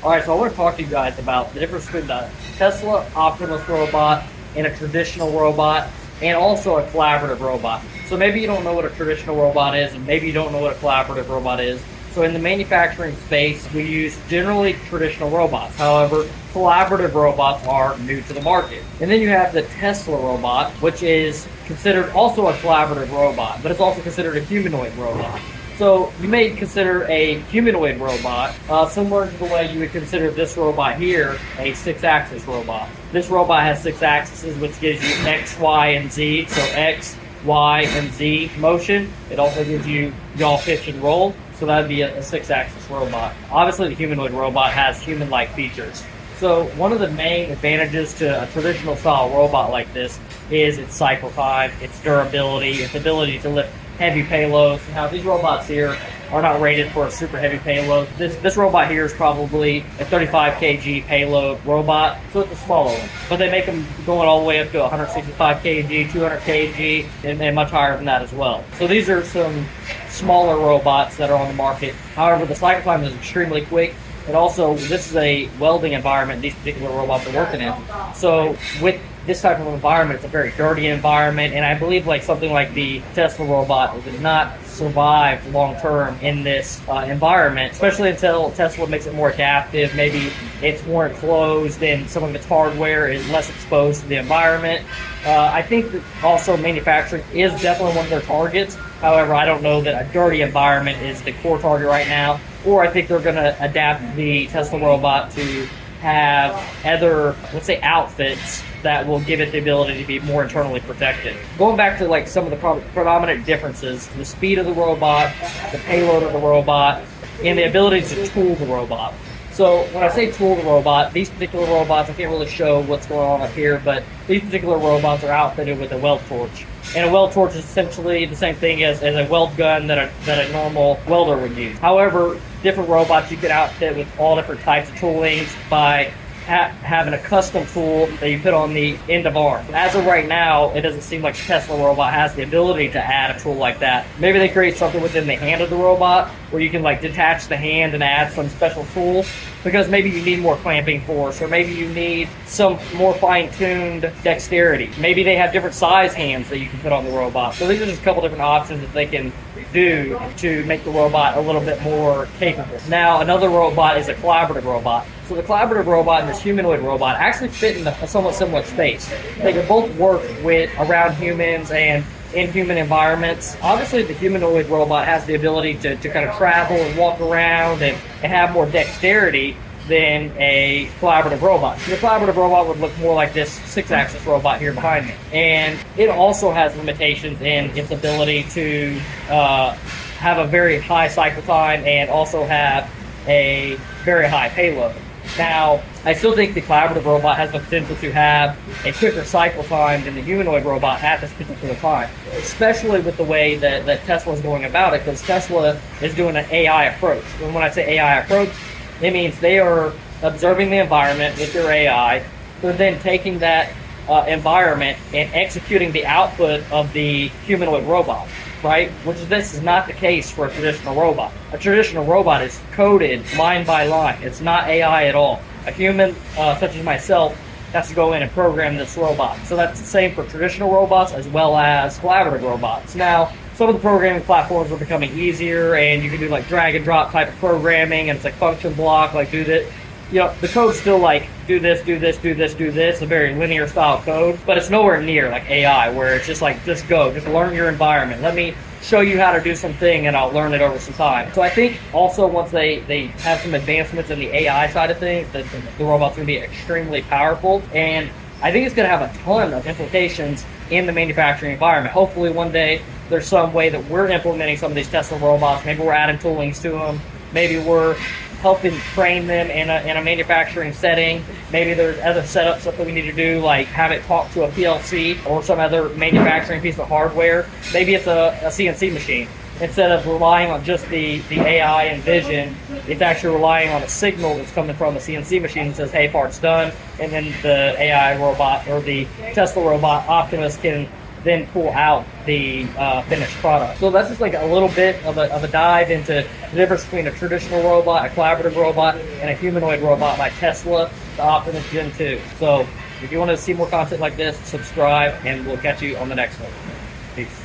All right, so I want to talk to you guys about the difference between the Tesla Optimus robot and a traditional robot, and also a collaborative robot. So maybe you don't know what a traditional robot is, and maybe you don't know what a collaborative robot is. So in the manufacturing space, we use generally traditional robots. However, collaborative robots are new to the market. And then you have the Tesla robot, which is considered also a collaborative robot, but it's also considered a humanoid robot. So you may consider a humanoid robot similar to the way you would consider this robot here a six-axis robot. This robot has six axes, which gives you X, Y, and Z. So X, Y, and Z motion. It also gives you yaw, pitch, and roll. So that would be a six-axis robot. Obviously, the humanoid robot has human-like features. So one of the main advantages to a traditional style robot like this is its cycle time, its durability, its ability to lift heavy payloads. Now these robots here are not rated for a super heavy payload. This robot here is probably a 35 kg payload robot, so it's a smaller one. But they make them going all the way up to 165 kg, 200 kg, and much higher than that as well. So these are some smaller robots that are on the market. However, the cycle time is extremely quick. And also, this is a welding environment these particular robots are working in. So with this type of environment, it's a very dirty environment, and I believe like something like the Tesla robot does not survive long term in this environment, especially until Tesla makes it more adaptive. Maybe it's more enclosed and some of its hardware is less exposed to the environment. I think that also manufacturing is definitely one of their targets. However, I don't know that a dirty environment is the core target right now, or I think they're going to adapt the Tesla robot to have other, let's say, outfits that will give it the ability to be more internally protected. Going back to like some of the predominant differences, the speed of the robot, the payload of the robot, and the ability to tool the robot. So when I say tool the robot, these particular robots, I can't really show what's going on up here, but these particular robots are outfitted with a weld torch. And a weld torch is essentially the same thing as a weld gun that a normal welder would use. However, different robots you can outfit with all different types of toolings by having a custom tool that you put on the end of arm. As of right now, it doesn't seem like the Tesla robot has the ability to add a tool like that. Maybe they create something within the hand of the robot where you can like detach the hand and add some special tool, because maybe you need more clamping force, or maybe you need some more fine-tuned dexterity. Maybe they have different size hands that you can put on the robot. So these are just a couple different options that they can do to make the robot a little bit more capable. Now, another robot is a collaborative robot. So the collaborative robot and this humanoid robot actually fit in a somewhat similar space. They can both work around humans and in human environments. Obviously, the humanoid robot has the ability to kind of travel and walk around and have more dexterity than a collaborative robot. So the collaborative robot would look more like this six-axis robot here behind me. And it also has limitations in its ability to have a very high cycle time and also have a very high payload. Now, I still think the collaborative robot has the potential to have a quicker cycle time than the humanoid robot at this particular time, especially with the way that Tesla is going about it, because Tesla is doing an AI approach. And when I say AI approach, it means they are observing the environment with their AI. They're then taking that environment and executing the output of the humanoid robot, right? This is not the case for a traditional robot. A traditional robot is coded line by line. It's not AI at all. A human, such as myself, has to go in and program this robot. So that's the same for traditional robots as well as collaborative robots. Now, some of the programming platforms are becoming easier, and you can do like drag and drop type of programming, and it's like function block, like do this. You know, the code's still like do this, do this, do this, do this, a very linear style code, but it's nowhere near like AI, where it's just like, just go, just learn your environment. Let me show you how to do something and I'll learn it over some time. So I think also once they have some advancements in the AI side of things, that the robot's going to be extremely powerful, and I think it's going to have a ton of implications in the manufacturing environment. Hopefully one day there's some way that we're implementing some of these Tesla robots. Maybe we're adding toolings to them. Maybe we're helping train them in a manufacturing setting. Maybe there's other setups that we need to do, like have it talk to a PLC or some other manufacturing piece of hardware. Maybe it's a CNC machine. Instead of relying on just the AI and vision, it's actually relying on a signal that's coming from the CNC machine that says, hey, part's done. And then the AI robot or the Tesla robot Optimus can then pull out the finished product. So that's just like a little bit of a dive into the difference between a traditional robot, a collaborative robot, and a humanoid robot by Tesla, the Optimus Gen 2. So if you want to see more content like this, subscribe, and we'll catch you on the next one. Peace.